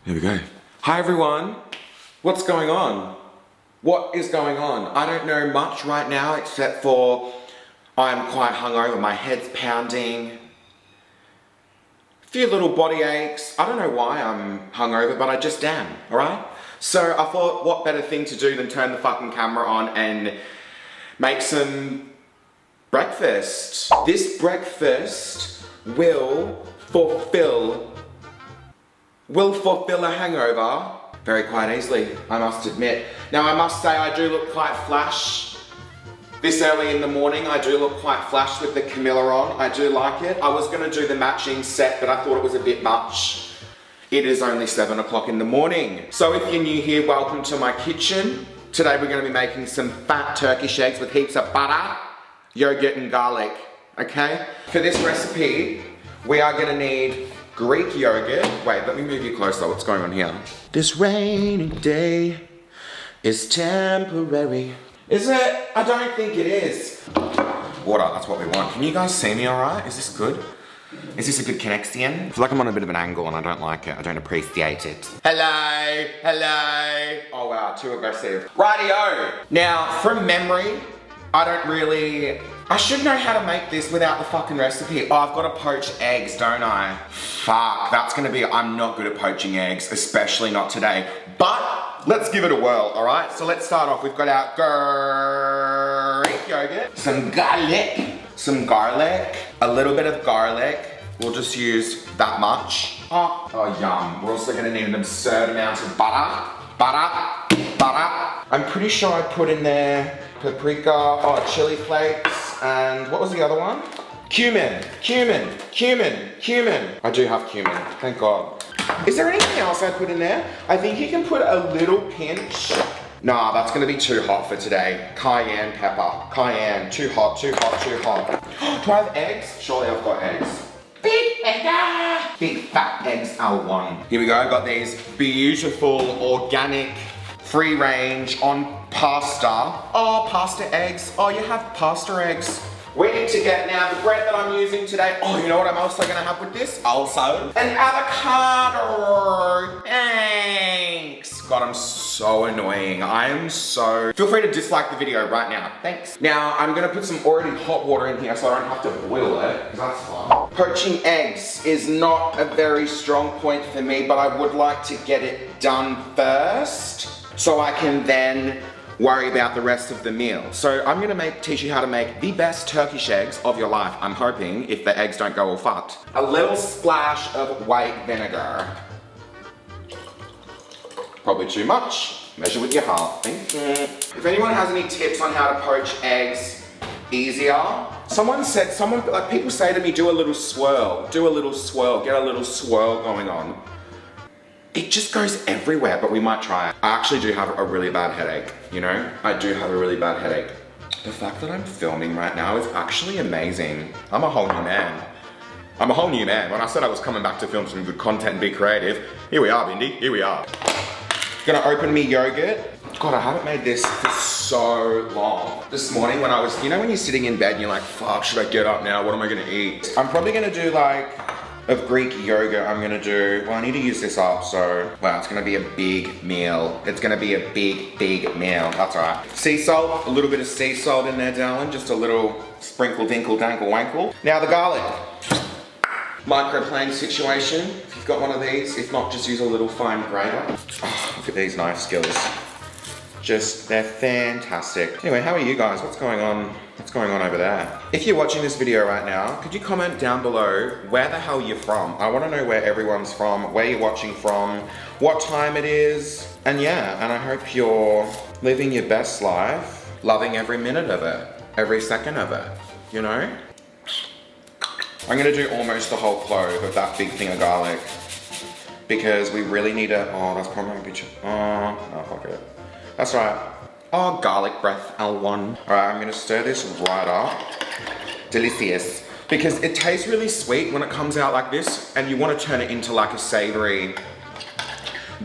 Here we go. Hi everyone. What's going on? What is going on? I don't know much right now except for I'm quite hungover. My head's pounding. A few little body aches. I don't know why I'm hungover, but I just am, alright? So I thought what better thing to do than turn the fucking camera on and make some breakfast. This breakfast will fulfill a hangover very quite easily, I must admit. Now I must say I do look quite flash. This early in the morning I do look quite flash with the Camilla on. I do like it. I was going to do the matching set but I thought it was a bit much. It is only 7 o'clock in the morning. So if you're new here, welcome to my kitchen. Today we're going to be making some fat Turkish eggs with heaps of butter, yogurt and garlic, okay? For this recipe we are going to need Greek yogurt. Wait, let me move you closer. What's going on here? This rainy day is temporary. Is it? I don't think it is. Water, that's what we want. Can you guys see me alright? Is this good? Is this a good connection? I feel like I'm on a bit of an angle and I don't like it. I don't appreciate it. Hello, hello. Oh wow, too aggressive. Rightio. Now, from memory, I should know how to make this without the fucking recipe. Oh, I've got to poach eggs, don't I? Fuck, that's gonna be, I'm not good at poaching eggs, especially not today. But, let's give it a whirl, all right? So let's start off. We've got our Greek yogurt, some garlic, a little bit of garlic. We'll just use that much. Oh yum. We're also gonna need an absurd amount of butter. I'm pretty sure I put in there paprika, chili flakes, and what was the other one? Cumin. I do have cumin, thank God. Is there anything else I put in there? I think you can put a little pinch. Nah, that's gonna be too hot for today. Cayenne pepper. Cayenne, too hot. Do I have eggs? Surely I've got eggs. Big fat eggs L1. Here we go, I've got these beautiful, organic, free range on pasta. Oh, pasta eggs. Oh, you have pasta eggs. We need to get now the bread that I'm using today. Oh, you know what I'm also gonna have with this? Also, an avocado. Thanks. God, I'm so annoying. Feel free to dislike the video right now. Thanks. Now, I'm gonna put some already hot water in here so I don't have to boil it, because that's fun. Poaching eggs is not a very strong point for me, but I would like to get it done first, so I can then worry about the rest of the meal. So I'm gonna teach you how to make the best Turkish eggs of your life. I'm hoping, if the eggs don't go all fucked. A little splash of white vinegar. Probably too much. Measure with your heart. Thank you. If anyone has any tips on how to poach eggs easier, people say to me, do a little swirl, get a little swirl going on. It just goes everywhere, but we might try it. I actually do have a really bad headache, you know? I do have a really bad headache. The fact that I'm filming right now is actually amazing. I'm a whole new man. When I said I was coming back to film some good content and be creative, here we are, Bindi, here we are. Gonna open me yogurt. God, I haven't made this for so long. This morning when I was, you know when you're sitting in bed and you're like, fuck, should I get up now? What am I gonna eat? I'm probably gonna do of Greek yogurt, I need to use this up, so, wow, it's gonna be a big meal. It's gonna be a big meal, that's all right. Sea salt, a little bit of sea salt in there, darling, just a little sprinkle, dinkle, dankle, wankle. Now the garlic. Microplane situation, if you've got one of these, if not, just use a little fine grater. Oh, look at these knife skills. They're fantastic. Anyway, how are you guys? What's going on over there? If you're watching this video right now, could you comment down below where the hell you're from? I want to know where everyone's from, where you're watching from, what time it is, and yeah, and I hope you're living your best life, loving every minute of it, every second of it, you know? I'm gonna do almost the whole clove of that big thing of garlic because we really need that's probably gonna be no, fuck it. That's right. Oh, garlic breath, L1. All right, I'm gonna stir this right up. Delicious. Because it tastes really sweet when it comes out like this, and you wanna turn it into like a savory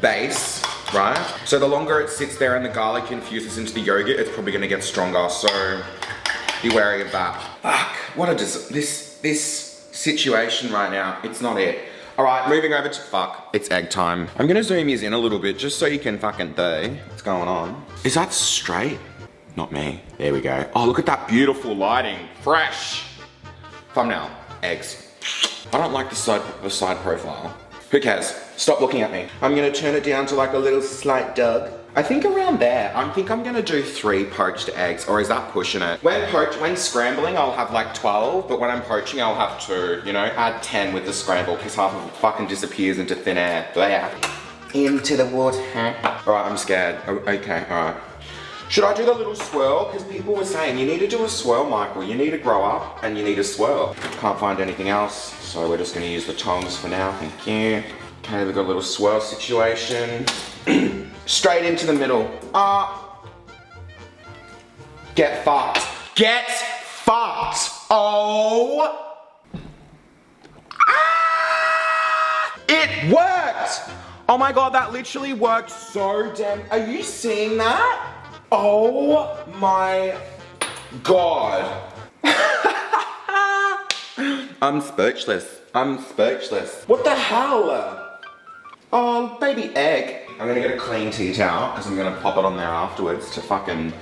base, right? So the longer it sits there and the garlic infuses into the yogurt, it's probably gonna get stronger, so be wary of that. Fuck, this situation right now, it's not it. All right, moving over to fuck. It's egg time. I'm gonna zoom you in a little bit just so you can fucking see what's going on. Is that straight? Not me. There we go. Oh, look at that beautiful lighting. Fresh. Thumbnail. Eggs. I don't like the side profile. Who cares? Stop looking at me. I'm gonna turn it down to like a little slight dug. I think around there. I think I'm gonna do 3 poached eggs, or is that pushing it? When scrambling, I'll have like 12, but when I'm poaching, I'll have 2, you know? Add 10 with the scramble, because half of it fucking disappears into thin air. Blah. Into the water. All right, I'm scared. Oh, okay, all right. Should I do the little swirl? Because people were saying, you need to do a swirl, Michael. You need to grow up and you need a swirl. Can't find anything else, so we're just gonna use the tongs for now, thank you. Okay, we've got a little swirl situation. Straight into the middle. Get fucked. Get fucked. Oh. It worked. Oh my God, that literally worked so damn. Are you seeing that? Oh my God. I'm speechless. I'm speechless. What the hell? Oh, baby egg. I'm gonna get a clean tea towel because I'm gonna pop it on there afterwards to fucking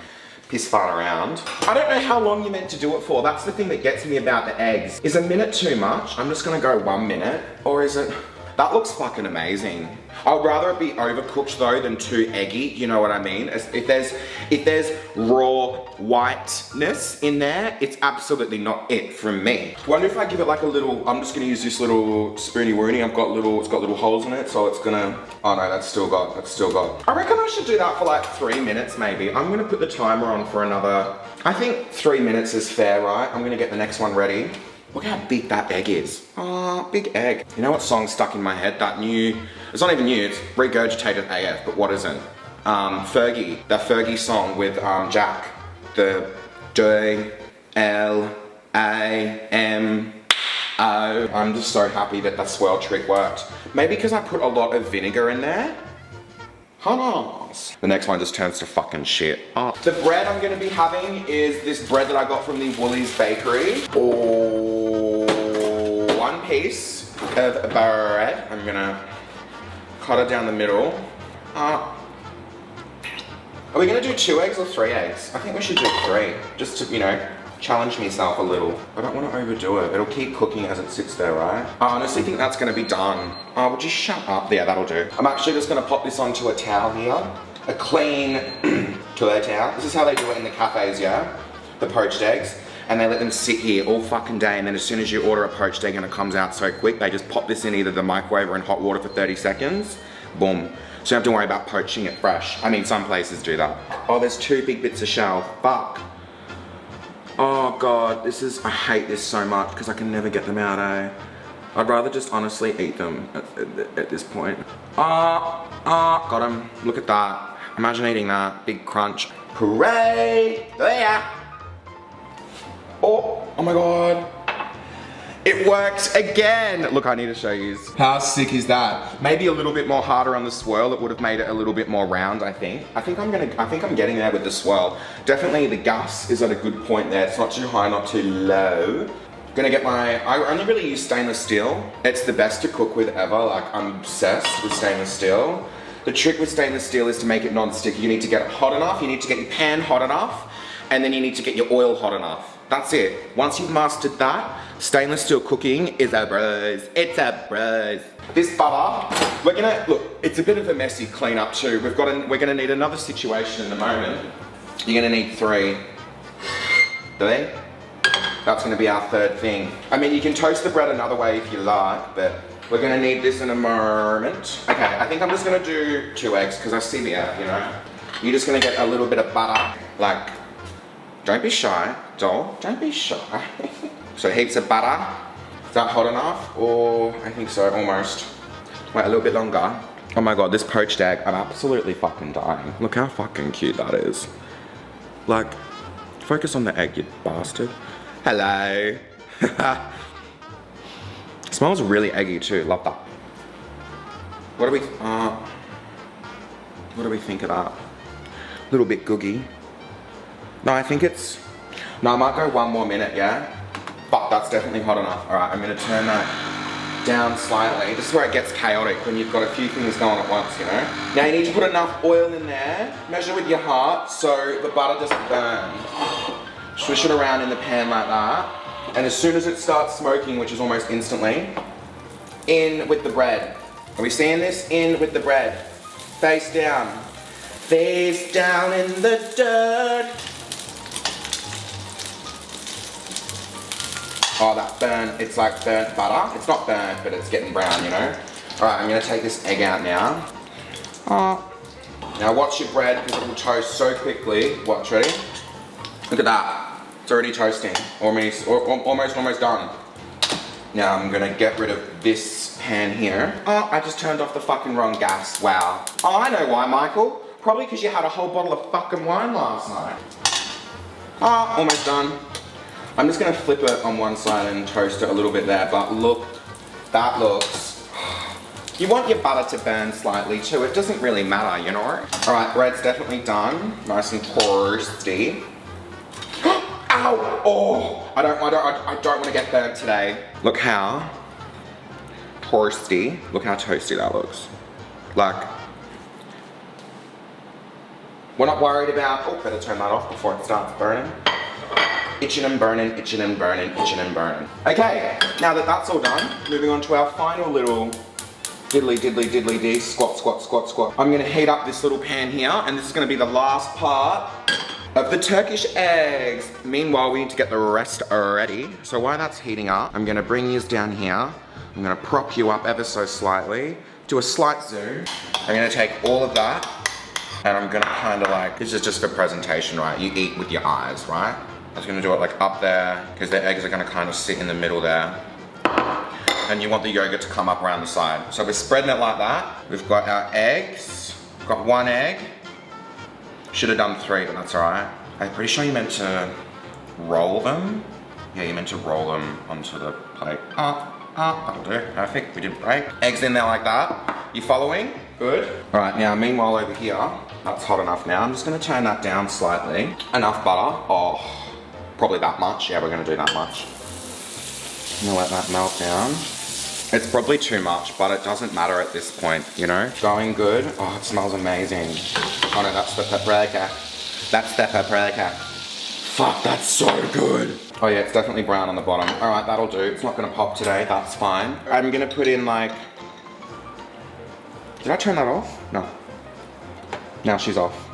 piss fart around. I don't know how long you're meant to do it for. That's the thing that gets me about the eggs. Is a minute too much? I'm just gonna go 1 minute. Or is it? That looks fucking amazing. I'd rather it be overcooked though than too eggy, you know what I mean? If there's raw whiteness in there, it's absolutely not it from me. Wonder if I give it like a little, I'm just gonna use this little spoony woony. It's got little holes in it, so it's gonna, oh no, that's still got. I reckon I should do that for like 3 minutes maybe. I'm gonna put the timer on for another, I think 3 minutes is fair, right? I'm gonna get the next one ready. Look how big that egg is. Oh, big egg. You know what song's stuck in my head? That new, it's not even new, it's regurgitated AF, but what isn't? Fergie, that Fergie song with Jack. The D-L-A-M-O. I'm just so happy that the swirl trick worked. Maybe because I put a lot of vinegar in there? Hummus. The next one just turns to fucking shit. Oh. The bread I'm gonna be having is this bread that I got from the Woolies bakery. Oh, 1 piece of bread. I'm gonna cut it down the middle. Are we gonna do 2 eggs or 3 eggs? I think we should do 3, just to, you know, challenge myself a little. I don't want to overdo it. It'll keep cooking as it sits there, right? I honestly think that's gonna be done. Would you shut up? Yeah, that'll do. I'm actually just gonna pop this onto a towel here. A clean toilet towel. This is how they do it in the cafes, yeah? The poached eggs. And they let them sit here all fucking day, and then as soon as you order a poached egg and it comes out so quick, they just pop this in either the microwave or in hot water for 30 seconds. Boom. So you don't have to worry about poaching it fresh. I mean, some places do that. Oh, there's 2 big bits of shell. Fuck. Oh God, I hate this so much because I can never get them out, eh? I'd rather just honestly eat them at this point. Got them. Look at that. Imagine eating that. Big crunch. Hooray! Yeah. Oh my God. It worked again. Look, I need to show you. How sick is that? Maybe a little bit more harder on the swirl. It would have made it a little bit more round, I think. I think I'm getting there with the swirl. Definitely the gas is at a good point there. It's not too high, not too low. Gonna get I only really use stainless steel. It's the best to cook with ever. Like, I'm obsessed with stainless steel. The trick with stainless steel is to make it non-sticky. You need to get it hot enough, you need to get your pan hot enough, and then you need to get your oil hot enough. That's it. Once you've mastered that, stainless steel cooking is a breeze. It's a breeze. This butter, look, it's a bit of a messy cleanup too. We're gonna need another situation in a moment. You're gonna need 3. That's gonna be our 3rd thing. I mean, you can toast the bread another way if you like, but we're gonna need this in a moment. Okay, I think I'm just gonna do 2 eggs because I see me out, you know. You're just gonna get a little bit of butter, like, don't be shy, doll, don't be shy. So heaps of butter. Is that hot enough? Or, I think so, almost. Wait, a little bit longer. Oh my God, this poached egg, I'm absolutely fucking dying. Look how fucking cute that is. Like, focus on the egg, you bastard. Hello. Smells really eggy too, love that. What do we think of that? A little bit googie. No, I think I might go 1 more minute, yeah? But that's definitely hot enough. All right, I'm gonna turn that down slightly. This is where it gets chaotic when you've got a few things going at once, you know? Now you need to put enough oil in there. Measure with your heart so the butter doesn't burn. Swish it around in the pan like that. And as soon as it starts smoking, which is almost instantly, in with the bread. Are we seeing this? In with the bread. Face down. Face down in the dirt. Oh, that burn, it's like burnt butter. It's not burnt, but it's getting brown, you know? All right, I'm gonna take this egg out now. Now watch your bread, because it will toast so quickly. Watch, ready? Look at that. It's already toasting, almost done. Now I'm gonna get rid of this pan here. Oh, I just turned off the fucking wrong gas, wow. Oh, I know why, Michael. Probably because you had a whole bottle of fucking wine last night. Oh, almost done. I'm just gonna flip it on one side and toast it a little bit there, but look, that looks... You want your butter to burn slightly too, it doesn't really matter, you know? All right, bread's definitely done, nice and toasty. Ow! Oh! I don't want to get burnt today. Look how toasty, look how toasty that looks. Like, we're not worried about, oh, better turn that off before it starts burning. Itching and burning, itching and burning, itching and burning. Okay, now that that's all done, moving on to our final little diddly squat, squat, squat, squat. I'm gonna heat up this little pan here, and this is gonna be the last part of the Turkish eggs. Meanwhile, we need to get the rest ready. So while that's heating up, I'm gonna bring yours down here. I'm gonna prop you up ever so slightly, do a slight zoom. I'm gonna take all of that, and I'm gonna kinda like, this is just for presentation, right? You eat with your eyes, right? I was gonna do it like up there, because the eggs are gonna kind of sit in the middle there. And you want the yogurt to come up around the side. So we're spreading it like that. We've got our eggs. We've got one egg. Should have done 3, but that's all right. I'm pretty sure you meant to roll them. Yeah, you meant to roll them onto the plate. That'll do, perfect, we didn't break. Eggs in there like that. You following? Good. All right, now meanwhile over here, that's hot enough now. I'm just gonna turn that down slightly. Enough butter, oh, probably that much. Yeah, we're gonna do that much. I'm gonna let that melt down. It's probably too much, but it doesn't matter at this point, you know? Going good. Oh, it smells amazing. Oh no, that's the paprika. That's the paprika. Fuck, that's so good. Oh yeah, it's definitely brown on the bottom. All right, that'll do. It's not gonna pop today, that's fine. I'm gonna put in like... Did I turn that off? No. Now she's off.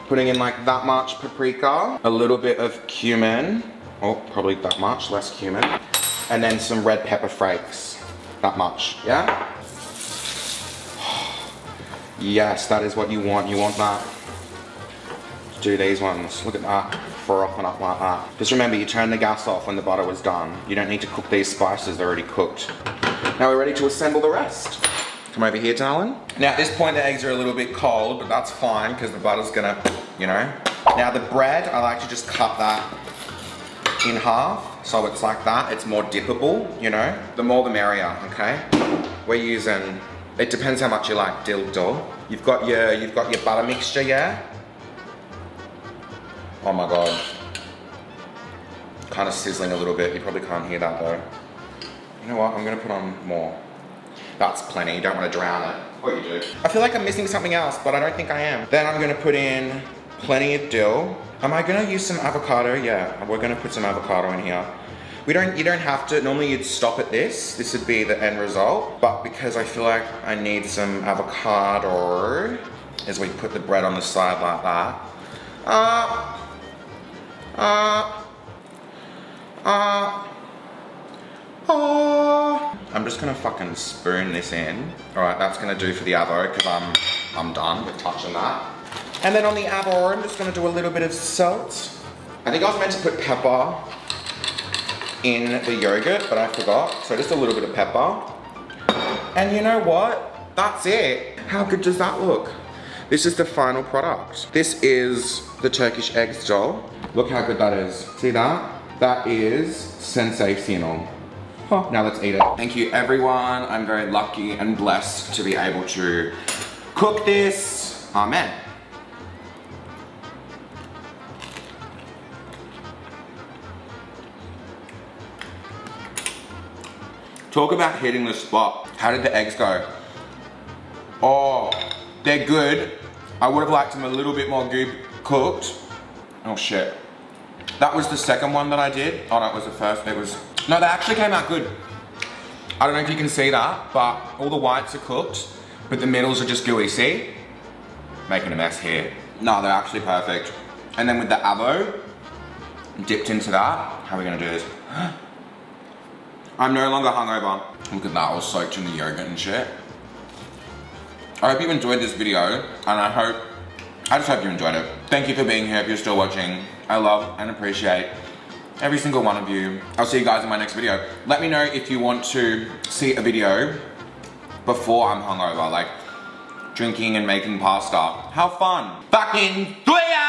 Putting in like that much paprika, a little bit of cumin. Oh, probably that much, less cumin. And then some red pepper flakes. That much, yeah? Yes, that is what you want. You want that. Do these ones. Look at that. Frothing up like that. Just remember, you turn the gas off when the butter was done. You don't need to cook these spices, they're already cooked. Now we're ready to assemble the rest. Come over here, darling. Now at this point the eggs are a little bit cold, but that's fine because the butter's gonna, you know. Now the bread, I like to just cut that in half, so it's like that. It's more dippable, you know. The more the merrier, okay? We're using, it depends how much you like dill. You've got your butter mixture, yeah? Oh my god. Kind of sizzling a little bit. You probably can't hear that though. You know what? I'm gonna put on more. That's plenty. You don't want to drown it. What you do? I feel like I'm missing something else, but I don't think I am. Then I'm gonna put in plenty of dill. Am I gonna use some avocado? Yeah, we're gonna put some avocado in here. You don't have to. Normally you'd stop at this. This would be the end result. But because I feel like I need some avocado, as we put the bread on the side like that. I'm just gonna fucking spoon this in. All right, that's gonna do for the avo because I'm done with touching that. And then on the avo, I'm just gonna do a little bit of salt. I think I was meant to put pepper in the yogurt, but I forgot. So just a little bit of pepper. And you know what? That's it. How good does that look? This is the final product. This is the Turkish eggs doll. Look how good that is. See that? That is sensational. Oh, now let's eat it. Thank you everyone. I'm very lucky and blessed to be able to cook this. Amen. Talk about hitting the spot. How did the eggs go? Oh, they're good. I would have liked them a little bit more cooked. Oh shit. That was the second one that I did. Oh no, it was the first. No, they actually came out good. I don't know if you can see that, but all the whites are cooked, but the middles are just gooey. See? Making a mess here. No, they're actually perfect. And then with the avo, dipped into that. How are we gonna do this? I'm no longer hungover. Look at that, I was soaked in the yogurt and shit. I hope you enjoyed this video, and I just hope you enjoyed it. Thank you for being here if you're still watching. I love and appreciate every single one of you. I'll see you guys in my next video. Let me know if you want to see a video before I'm hungover, like drinking and making pasta. How fun. Fucking 3 hours!